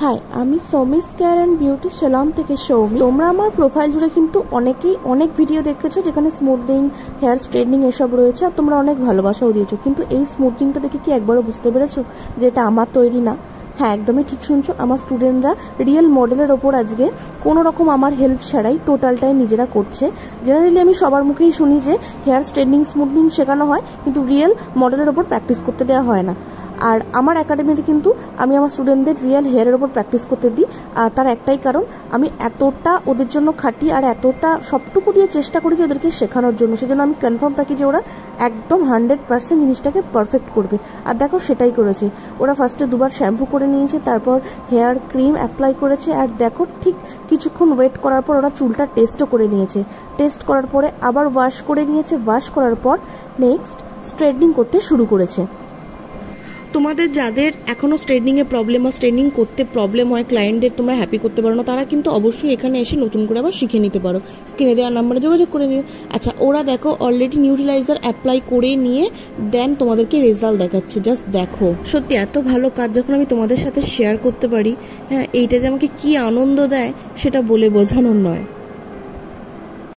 High, আমি সৌমিস care and beauty salon থেকে সৌমি। তোমরা আমার প্রোফাইল জুড়ে কিন্তু অনেকেই অনেক ভিডিও দেখেছো যেখানে স্মুথনিং, হেয়ার স্ট্রেটনিং এসব রয়েছে, আর তোমরা অনেক ভালোবাসাও দিয়েছো। কিন্তু এই স্মুথনিংটা দেখে কি একবারও বুঝতে পেরেছো যে এটা আমার তৈরি না? হ্যাঁ, একদমই ঠিক শুনছো। আমার স্টুডেন্টরা রিয়েল মডেলের ওপর আজকে কোনো রকম আমার হেল্প ছাড়াই টোটালটাই নিজেরা করছে। জেনারেলি আমি সবার মুখেই শুনি যে হেয়ার স্ট্রেটনিং, স্মুথনিং শেখানো হয়, কিন্তু রিয়েল মডেলের ওপর প্র্যাকটিস করতে দেওয়া হয় না। আর আমার একাডেমিতে কিন্তু আমি আমার স্টুডেন্টদের রিয়েল হেয়ারের ওপর প্র্যাকটিস করতে দিই। আর তার একটাই কারণ, আমি এতটা ওদের জন্য খাটি আর এতটা সবটুকু দিয়ে চেষ্টা করি যে ওদেরকে শেখানোর জন্য। সেজন্য আমি কনফার্ম থাকি যে ওরা একদম 100% জিনিসটাকে পারফেক্ট করবে। আর দেখো, সেটাই করেছে। ওরা ফার্স্টে দুবার শ্যাম্পু করে নিয়েছে, তারপর হেয়ার ক্রিম অ্যাপ্লাই করেছে, আর দেখো ঠিক কিছুক্ষণ ওয়েট করার পর ওরা চুলটা টেস্টও করে নিয়েছে। টেস্ট করার পরে আবার ওয়াশ করে নিয়েছে। ওয়াশ করার পর নেক্সট স্ট্রেটনিং করতে শুরু করেছে। তোমাদের যাদের এখনো স্ট্রেটনিং এ প্রবলেম বা স্ট্রেটনিং করতে প্রবলেম হয়, ক্লায়েন্টদের তোমরা হ্যাপি করতে পারো না, তারা কিন্তু অবশ্যই এখানে এসে নতুন করে আবার শিখে নিতে পারো। স্ক্রিনে দেওয়ার নাম্বারে যোগাযোগ করে নিও। আচ্ছা, ওরা দেখো অলরেডি নিউট্রিলাইজার অ্যাপ্লাই করে নিয়ে দেন তোমাদেরকে রেজাল্ট দেখাচ্ছে। জাস্ট দেখো, সত্যি এত ভালো কাজ যখন আমি তোমাদের সাথে শেয়ার করতে পারি, হ্যাঁ, এইটা যে আমাকে কি আনন্দ দেয় সেটা বলে বোঝানোর নয়।